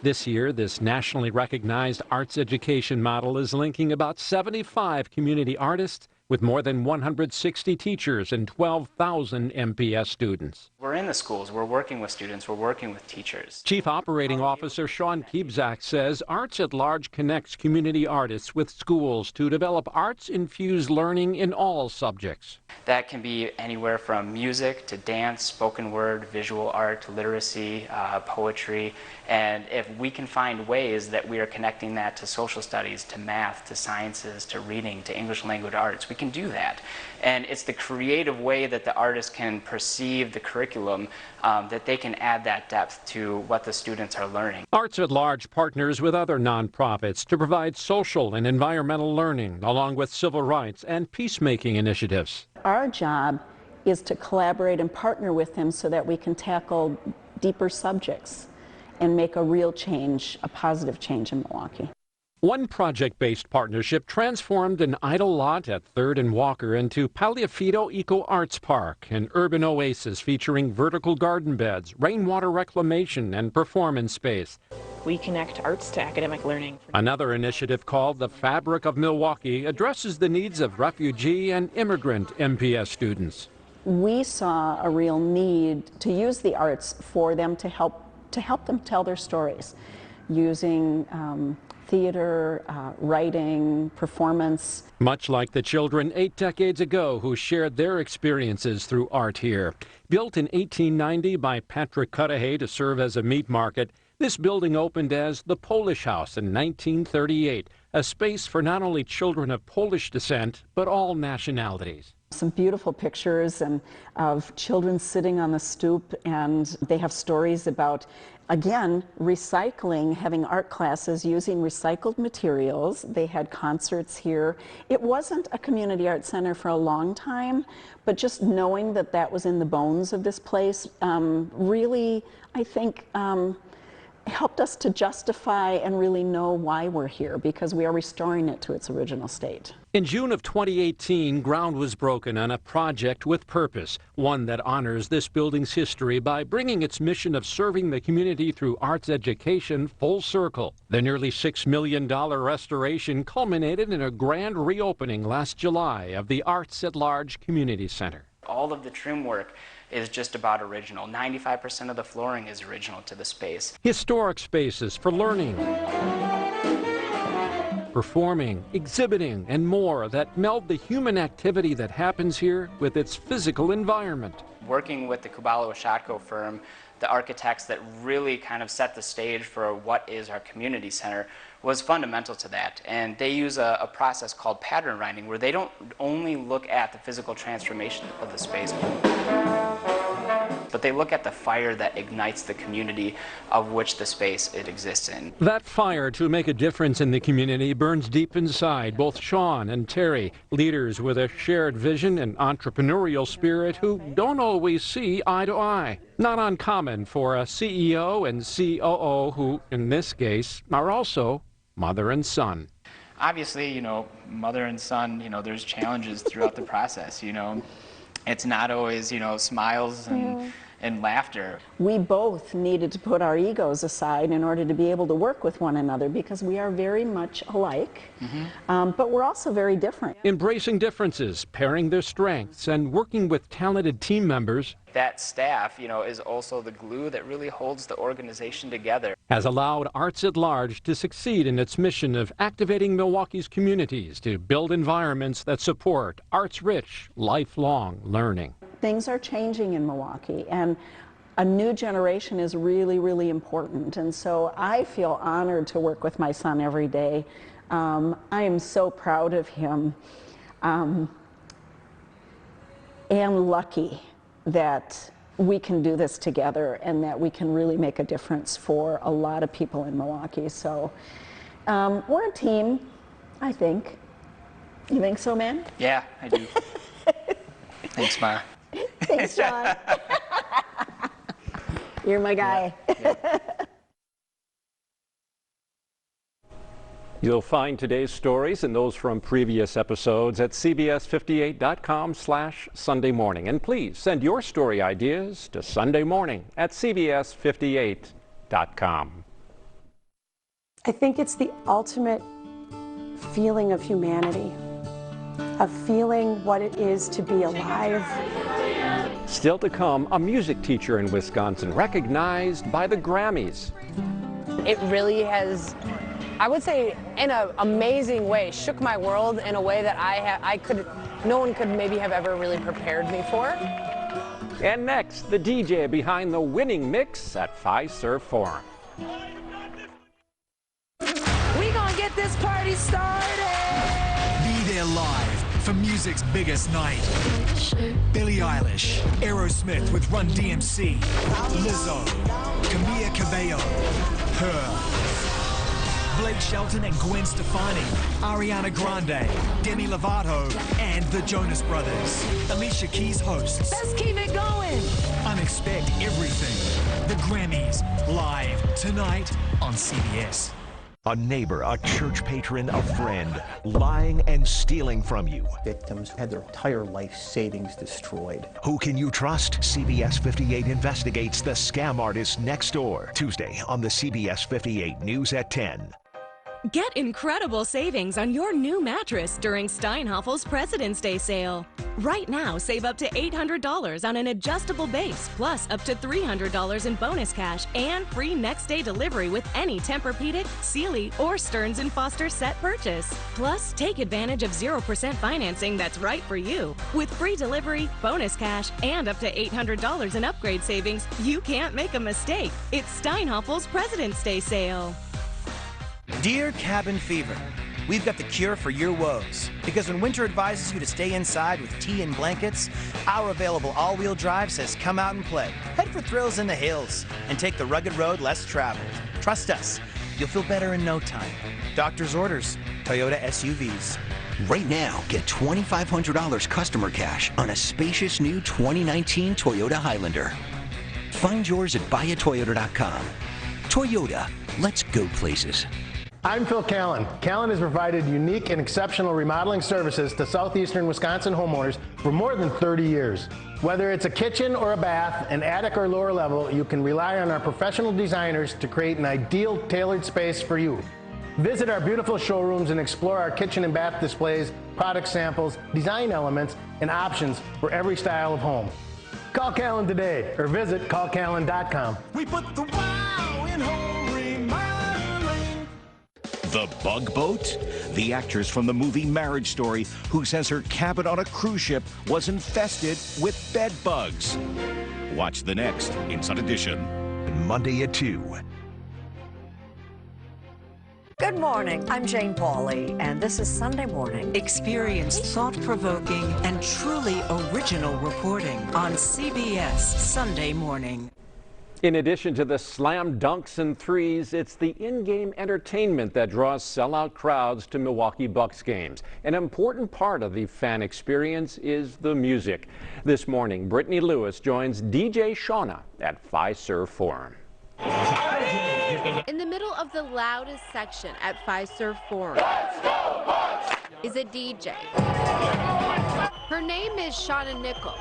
This year, this nationally recognized arts education model is linking about 75 community artists with more than 160 teachers and 12,000 MPS students. We're in the schools, we're working with students, we're working with teachers. Chief Operating Officer Sean Kiebzak says Arts at Large connects community artists with schools to develop arts-infused learning in all subjects. That can be anywhere from music to dance, spoken word, visual art, literacy, poetry, and if we can find ways that we are connecting that to social studies, to math, to sciences, to reading, to English language arts, we can do that. And it's the creative way that the artists can perceive the curriculum that they can add that depth to what the students are learning. Arts at Large partners with other nonprofits to provide social and environmental learning, along with civil rights and peacemaking initiatives. Our job is to collaborate and partner with them so that we can tackle deeper subjects and make a real change, a positive change in Milwaukee. One project-based partnership transformed an idle lot at 3rd and Walker into Paliafito Eco Arts Park, an urban oasis featuring vertical garden beds, rainwater reclamation, and performance space. We connect arts to academic learning. Another initiative called The Fabric of Milwaukee addresses the needs of refugee and immigrant MPS students. We saw a real need to use the arts for them to help them tell their stories, using theater, writing, performance. Much like the children 8 decades ago who shared their experiences through art here. Built in 1890 by Patrick Cudahy to serve as a meat market, this building opened as the Polish House in 1938, a space for not only children of Polish descent, but all nationalities. Some beautiful pictures of children sitting on the stoop, and they have stories about, again, recycling, having art classes using recycled materials. They had concerts here. It wasn't a community art center for a long time, but just knowing that that was in the bones of this place really, I think, helped us to justify and really know why we're here, because we are restoring it to its original state. In June of 2018, ground was broken on a project with purpose, one that honors this building's history by bringing its mission of serving the community through arts education full circle. The nearly $6 million restoration culminated in a grand reopening last July of the Arts at Large Community Center. All of the trim work is just about original. 95% of the flooring is original to the space. Historic spaces for learning, performing, exhibiting, and more that meld the human activity that happens here with its physical environment. Working with the Kubalo-Oshotko firm, the architects that really kind of set the stage for what is our community center, was fundamental to that. And they use a process called pattern writing, where they don't only look at the physical transformation of the space, but they look at the fire that ignites the community of which the space it exists in. That fire to make a difference in the community burns deep inside both Sean and Terry, leaders with a shared vision and entrepreneurial spirit who don't always see eye to eye. Not uncommon for a CEO and COO who, in this case, are also mother and son. Obviously, you know, mother and son, you know, there's challenges throughout the process, you know. It's not always, you know, smiles and laughter. We both needed to put our egos aside in order to be able to work with one another, because we are very much alike, but we're also very different. Embracing differences, pairing their strengths, and working with talented team members. That staff, you know, is also the glue that really holds the organization together. Has allowed Arts at Large to succeed in its mission of activating Milwaukee's communities to build environments that support arts-rich, lifelong learning. Things are changing in Milwaukee, and a new generation is really, really important. And so I feel honored to work with my son every day. I am so proud of him, and lucky that we can do this together and that we can really make a difference for a lot of people in Milwaukee. So we're a team, I think. You think so, man? Yeah, I do. Thanks, Ma. Thanks, John. You're my guy. Yeah. You'll find today's stories and those from previous episodes at cbs58.com/Sunday Morning. And please send your story ideas to Sunday Morning at cbs58.com. I think it's the ultimate feeling of humanity, of feeling what it is to be alive. Still to come, a music teacher in Wisconsin recognized by the Grammys. It really has, I would say, in an amazing way, shook my world in a way that no one could maybe have ever really prepared me for. And next, the DJ behind the winning mix at Fiserv Forum. We gonna get this party started. Be there live for music's biggest night. Billie Eilish, Aerosmith with Run DMC, Lizzo, Camila Cabello, Her, Blake Shelton and Gwen Stefani, Ariana Grande, Demi Lovato, and the Jonas Brothers. Alicia Keys hosts. Let's keep it going. Unexpect Everything. The Grammys, live tonight on CBS. A neighbor, a church patron, a friend, lying and stealing from you. Victims had their entire life savings destroyed. Who can you trust? CBS 58 investigates the scam artist next door. Tuesday on the CBS 58 News at 10. Get incredible savings on your new mattress during Steinhaffel's President's Day sale. Right now, save up to $800 on an adjustable base, plus up to $300 in bonus cash and free next-day delivery with any Tempur-Pedic, Sealy, or Stearns & Foster set purchase. Plus, take advantage of 0% financing that's right for you. With free delivery, bonus cash, and up to $800 in upgrade savings, you can't make a mistake. It's Steinhaffel's President's Day sale. Dear Cabin Fever, we've got the cure for your woes. Because when winter advises you to stay inside with tea and blankets, our available all-wheel drive says come out and play. Head for thrills in the hills and take the rugged road less traveled. Trust us, you'll feel better in no time. Doctor's orders, Toyota SUVs. Right now, get $2,500 customer cash on a spacious new 2019 Toyota Highlander. Find yours at buyatoyota.com. Toyota, let's go places. I'm Phil Callan. Callan has provided unique and exceptional remodeling services to southeastern Wisconsin homeowners for more than 30 years. Whether it's a kitchen or a bath, an attic or lower level, you can rely on our professional designers to create an ideal tailored space for you. Visit our beautiful showrooms and explore our kitchen and bath displays, product samples, design elements, and options for every style of home. Call Callan today or visit callcallan.com. We put the wow in home remodeling. The Bug Boat? The actress from the movie Marriage Story who says her cabin on a cruise ship was infested with bed bugs. Watch the next Inside Edition. Monday at 2. Good morning. I'm Jane Pauley, and this is Sunday Morning. Experience thought-provoking and truly original reporting on CBS Sunday Morning. In addition to the slam dunks and threes, it's the in-game entertainment that draws sellout crowds to Milwaukee Bucks games. An important part of the fan experience is the music. This morning, Brittany Lewis joins DJ Shauna at Fiserv Forum. In the middle of the loudest section at Fiserv Forum is a DJ. Her name is Shauna Nickel,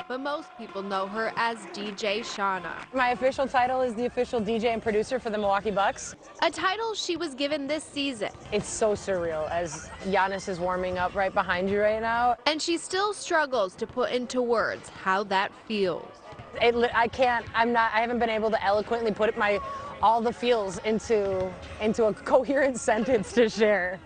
but most people know her as DJ Shauna. My official title is the official DJ and producer for the Milwaukee Bucks. A title she was given this season. It's so surreal as Giannis is warming up right behind you right now. And she still struggles to put into words how that feels. I haven't been able to eloquently put all the feels into a coherent sentence to share.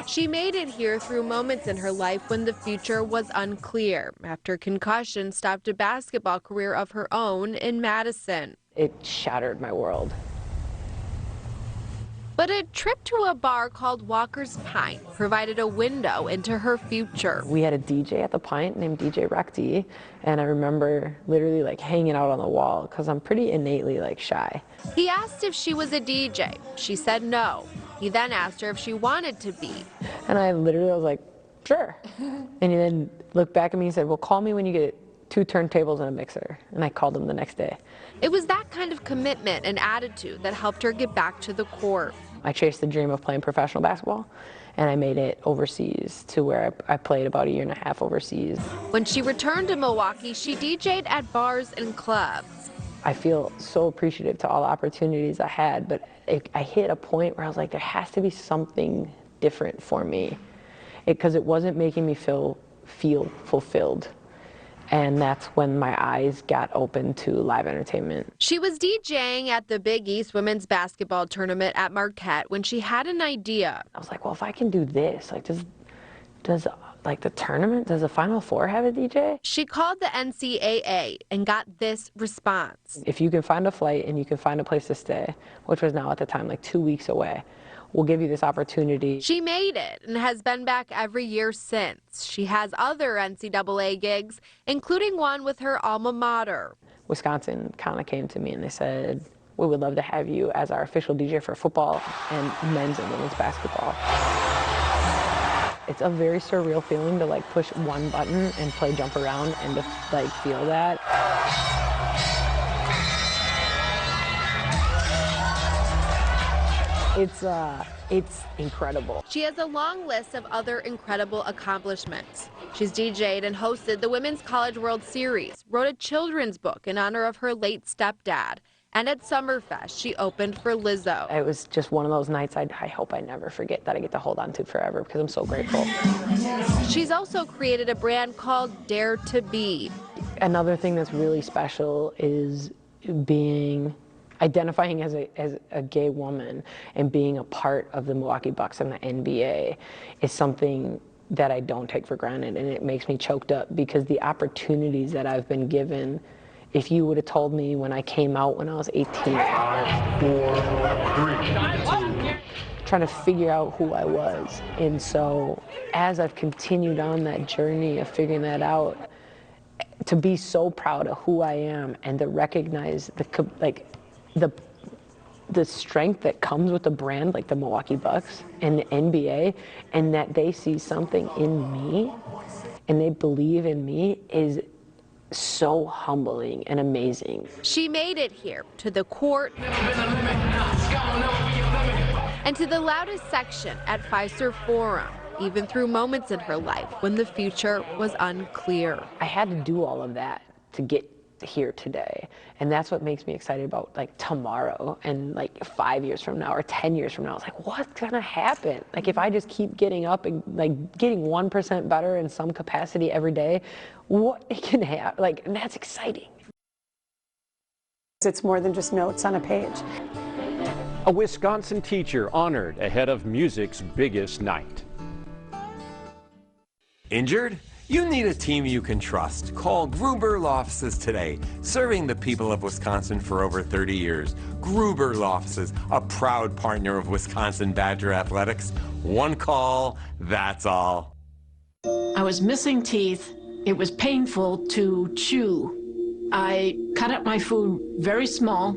She made it here through moments in her life when the future was unclear after concussion stopped a basketball career of her own in Madison. It shattered my world. But a trip to a bar called Walker's Pint provided a window into her future. We had a DJ at the Pint named DJ Recti, and I remember literally hanging out on the wall because I'm pretty innately shy. He asked if she was a DJ. She said no. He then asked her if she wanted to be. And I literally was like, sure. And he then looked back at me and said, well, call me when you get 2 turntables and a mixer. And I called him the next day. It was that kind of commitment and attitude that helped her get back to the court. I chased the dream of playing professional basketball, and I made it overseas to where I played about 1.5 years overseas. When she returned to Milwaukee, she DJ'd at bars and clubs. I feel so appreciative to all the opportunities I had, but I hit a point where I was like, there has to be something different for me, because it wasn't making me feel fulfilled. And that's when my eyes got open to live entertainment. She was DJing at the Big East women's basketball tournament at Marquette when she had an idea. I was like, well, if I can do this, does the tournament, does the Final Four have a DJ? She called the NCAA and got this response. If you can find a flight and you can find a place to stay, which was now at the time 2 weeks away, we'll give you this opportunity. She made it and has been back every year since. She has other NCAA gigs, including one with her alma mater. Wisconsin kind of came to me and they said, we would love to have you as our official DJ for football and men's and women's basketball. It's a very surreal feeling to like push one button and play jump around and to like feel that. It's incredible. She has a long list of other incredible accomplishments. She's DJ'd and hosted the Women's College World Series, wrote a children's book in honor of her late stepdad, and at Summerfest, she opened for Lizzo. It was just one of those nights I hope I never forget, that I get to hold on to forever, because I'm so grateful. She's also created a brand called Dare to Be. Another thing that's really special is identifying as a gay woman and being a part of the Milwaukee Bucks and the NBA is something that I don't take for granted, and it makes me choked up because the opportunities that I've been given, if you would have told me when I came out when I was 18, 5, 4, 3, trying to figure out who I was. And so as I've continued on that journey of figuring that out, to be so proud of who I am and to recognize the strength that comes with a brand like the Milwaukee Bucks and the NBA, and that they see something in me and they believe in me, is so humbling and amazing. She made it here, to the court and to the loudest section at Fiserv Forum, even through moments in her life when the future was unclear. I had to do all of that to get here today, and that's what makes me excited about like tomorrow and like 5 years from now or 10 years from now. It's like, what's gonna happen? Like if I just keep getting up and like getting 1% better in some capacity every day, what it can happen, like, and that's exciting. It's more than just notes on a page. A Wisconsin teacher honored ahead of music's biggest night. Injured? You need a team you can trust. Call Gruber Law Offices today, serving the people of Wisconsin for over 30 years. Gruber Law Offices, a proud partner of Wisconsin Badger Athletics. One call, that's all. I was missing teeth. It was painful to chew. I cut up my food very small,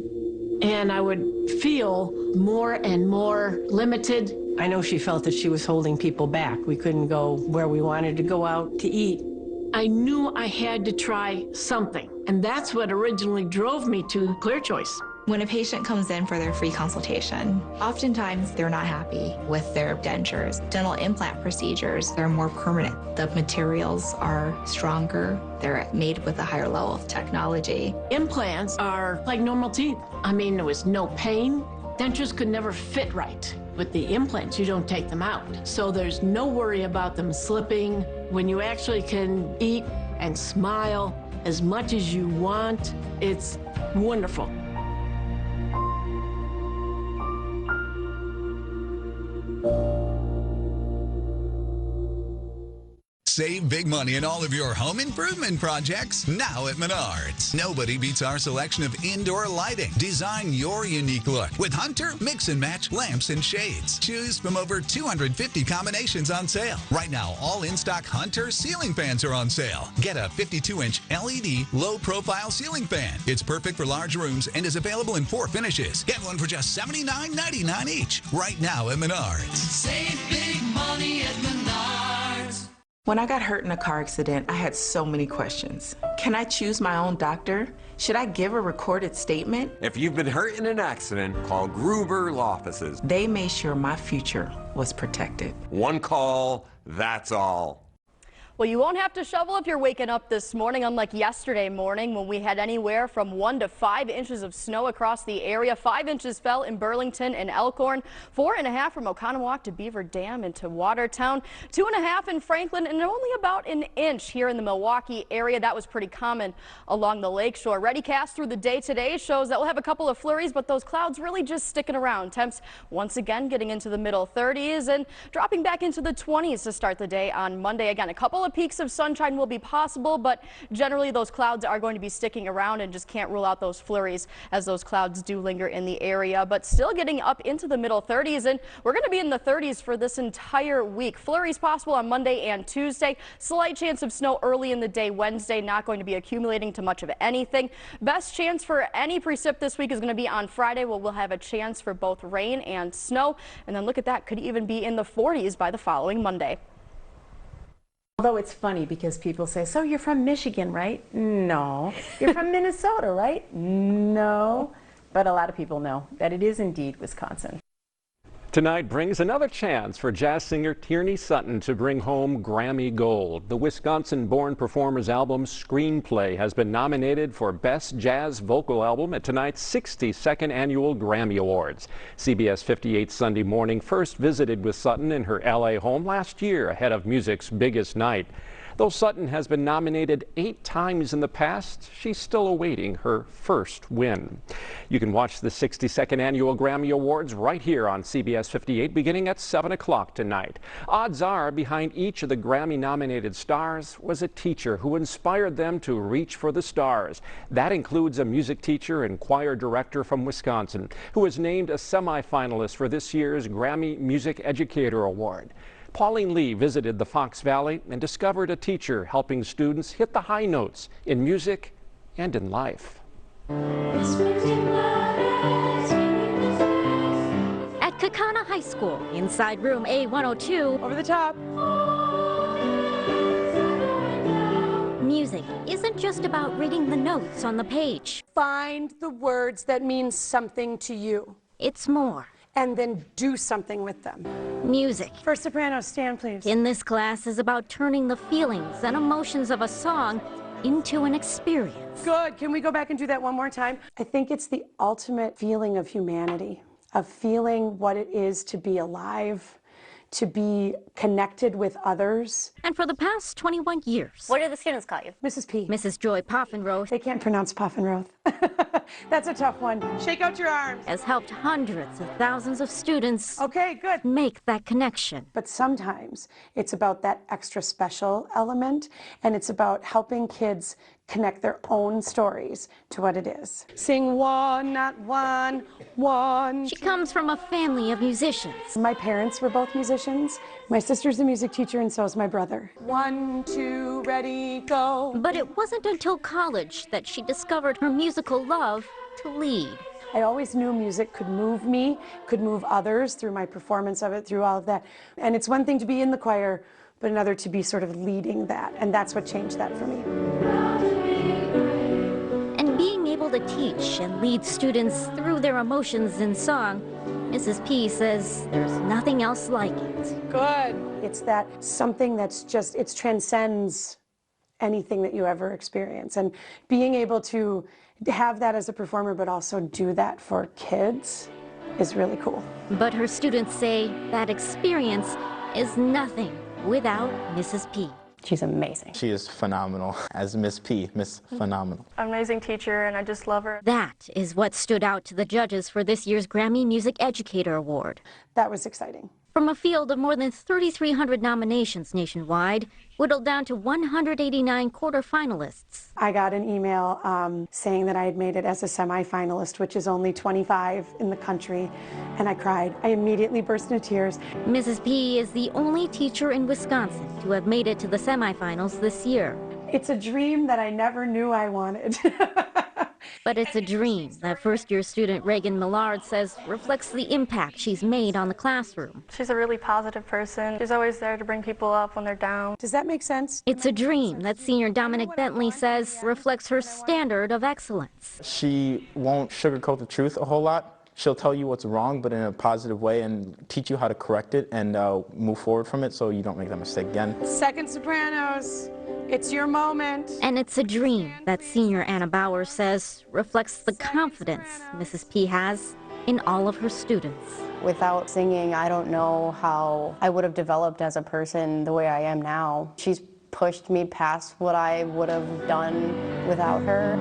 and I would feel more and more limited. I know she felt that she was holding people back. We couldn't go where we wanted to go out to eat. I knew I had to try something, and that's what originally drove me to Clear Choice. When a patient comes in for their free consultation, oftentimes they're not happy with their dentures. Dental implant procedures, they're more permanent. The materials are stronger. They're made with a higher level of technology. Implants are like normal teeth. I mean, there was no pain. Dentures could never fit right. With the implants, you don't take them out. So there's no worry about them slipping. When you actually can eat and smile as much as you want, it's wonderful. Save big money in all of your home improvement projects now at Menards. Nobody beats our selection of indoor lighting. Design your unique look with Hunter Mix and Match lamps and shades. Choose from over 250 combinations on sale. Right now, all in-stock Hunter ceiling fans are on sale. Get a 52-inch LED low-profile ceiling fan. It's perfect for large rooms and is available in 4 finishes. Get one for just $79.99 each. Right now at Menards. Save big money at Menards. When I got hurt in a car accident, I had so many questions. Can I choose my own doctor? Should I give a recorded statement? If you've been hurt in an accident, call Gruber Law Offices. They made sure my future was protected. One call, that's all. Well, you won't have to shovel if you're waking up this morning, unlike yesterday morning when we had anywhere from 1 to 5 inches of snow across the area. 5 inches fell in Burlington and Elkhorn, 4.5 from Oconomowoc to Beaver Dam into Watertown, 2.5 in Franklin, and only about an inch here in the Milwaukee area. That was pretty common along the lakeshore. ReadyCast through the day today shows that we'll have a couple of flurries, but those clouds really just sticking around. Temps once again getting into the middle 30s and dropping back into the 20s to start the day on Monday. Again, a couple of of peaks of sunshine will be possible, but generally those clouds are going to be sticking around, and just can't rule out those flurries as those clouds do linger in the area. But still getting up into the middle 30s, and we're going to be in the 30s for this entire week. Flurries possible on Monday and Tuesday. Slight chance of snow early in the day Wednesday, not going to be accumulating to much of anything. Best chance for any precip this week is going to be on Friday, where we'll have a chance for both rain and snow. And then look at that, could even be in the 40s by the following Monday. Although it's funny because people say, so you're from Michigan, right? No. You're from Minnesota, right? No. But a lot of people know that it is indeed Wisconsin. Tonight brings another chance for jazz singer Tierney Sutton to bring home Grammy Gold. The Wisconsin-born performer's album Screenplay has been nominated for Best Jazz Vocal Album at tonight's 62nd Annual Grammy Awards. CBS 58 Sunday Morning first visited with Sutton in her LA home last year ahead of music's biggest night. Though Sutton has been nominated 8 times in the past, she's still awaiting her first win. You can watch the 62nd Annual Grammy Awards right here on CBS 58 beginning at 7 o'clock tonight. Odds are behind each of the Grammy-nominated stars was a teacher who inspired them to reach for the stars. That includes a music teacher and choir director from Wisconsin who was named a semifinalist for this year's Grammy Music Educator Award. Pauline Lee visited the Fox Valley and discovered a teacher helping students hit the high notes in music and in life. At Kakana High School, inside room A102, over the top. Music isn't just about reading the notes on the page. Find the words that mean something to you. It's more. And then do something with them. Music. First soprano, stand please. In this class is about turning the feelings and emotions of a song into an experience. Good. Can we go back and do that one more time? I think it's the ultimate feeling of humanity, of feeling what it is to be alive, to be connected with others. And for the past 21 years. What do the students call you? Mrs. P. Mrs. Joy Poffenroth. They can't pronounce Poffenroth. That's a tough one. Shake out your arms. Has helped hundreds of thousands of students. Okay, good. Make that connection. But sometimes it's about that extra special element, and it's about helping kids connect their own stories to what it is. Sing one, not one, one. She comes from a family of musicians. My parents were both musicians. My sister's a music teacher, and so is my brother. 1, 2, ready, go. But it wasn't until college that she discovered her musical love to lead. I always knew music could move me, could move others through my performance of it, through all of that. And it's one thing to be in the choir, but another to be sort of leading that. And that's what changed that for me. And being able to teach and lead students through their emotions in song, Mrs. P says there's nothing else like it. Good. It's that something that's just, it transcends anything that you ever experience. And being able to have that as a performer, but also do that for kids is really cool. But her students say that experience is nothing without Mrs. P. She's amazing. She is phenomenal as Miss P, Miss Phenomenal. Amazing teacher, and I just love her. That is what stood out to the judges for this year's Grammy Music Educator Award. That was exciting. From a field of more than 3,300 nominations nationwide, whittled down to 189 quarterfinalists. I got an email saying that I had made it as a semifinalist, which is only 25 in the country, and I cried. I immediately burst into tears. Mrs. P is the only teacher in Wisconsin to have made it to the semifinals this year. It's a dream that I never knew I wanted. But it's a dream that first-year student Reagan Millard says reflects the impact she's made on the classroom. She's a really positive person. She's always there to bring people up when they're down. Does that make sense? It's a dream that senior Dominic Bentley says reflects her standard of excellence. She won't sugarcoat the truth a whole lot. She'll tell you what's wrong, but in a positive way, and teach you how to correct it and move forward from it so you don't make that mistake again. Second sopranos. It's your moment. And it's a dream that senior Anna Bauer says reflects the confidence Mrs. P has in all of her students. Without singing, I don't know how I would have developed as a person the way I am now. She's pushed me past what I would have done without her.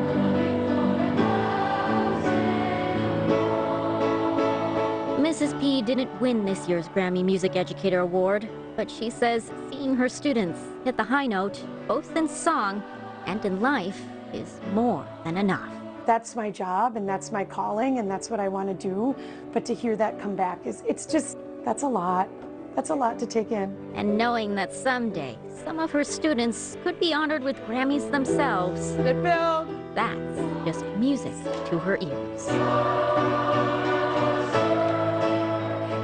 Mrs. P didn't win this year's Grammy Music Educator Award, but she says seeing her students hit the high note, both in song and in life, is more than enough. That's my job and that's my calling and that's what I want to do. But to hear that come back that's a lot. That's a lot to take in. And knowing that someday some of her students could be honored with Grammys themselves, that's just music to her ears.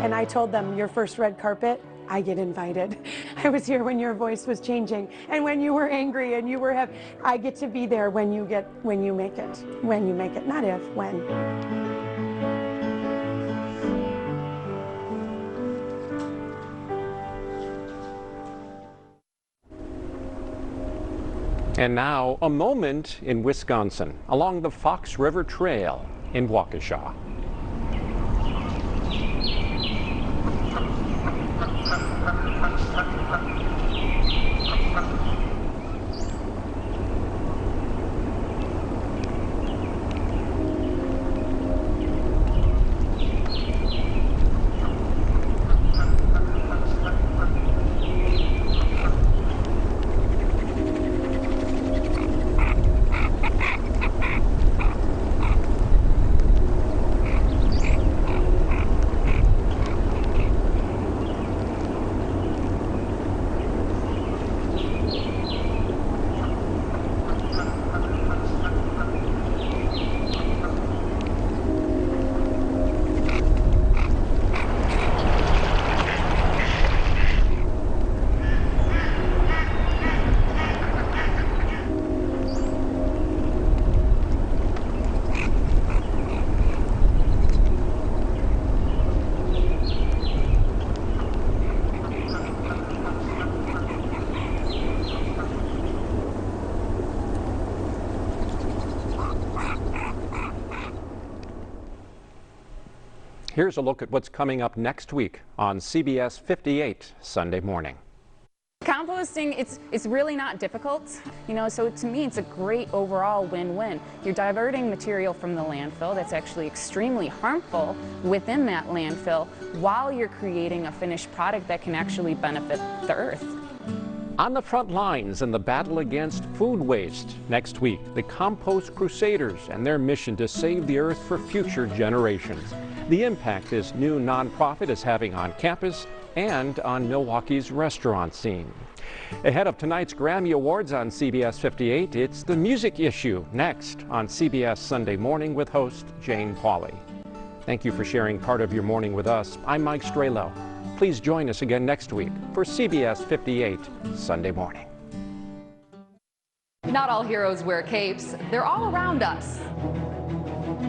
And I told them, your first red carpet, I get invited. I was here when your voice was changing and when you were angry and you were happy. I get to be there when you make it. When you make it, not if, when. And now, a moment in Wisconsin along the Fox River Trail in Waukesha. Here's a look at what's coming up next week on CBS 58 Sunday morning. Composting, it's really not difficult, so to me it's a great overall win-win. You're diverting material from the landfill that's actually extremely harmful within that landfill while you're creating a finished product that can actually benefit the earth. On the front lines in the battle against food waste next week, the Compost Crusaders and their mission to save the earth for future generations. The impact this new nonprofit is having on campus and on Milwaukee's restaurant scene. Ahead of tonight's Grammy Awards on CBS 58, it's the music issue next on CBS Sunday Morning with host Jane Pauley. Thank you for sharing part of your morning with us. I'm Mike Strehlow. Please join us again next week for CBS 58 Sunday Morning. Not all heroes wear capes. They're all around us.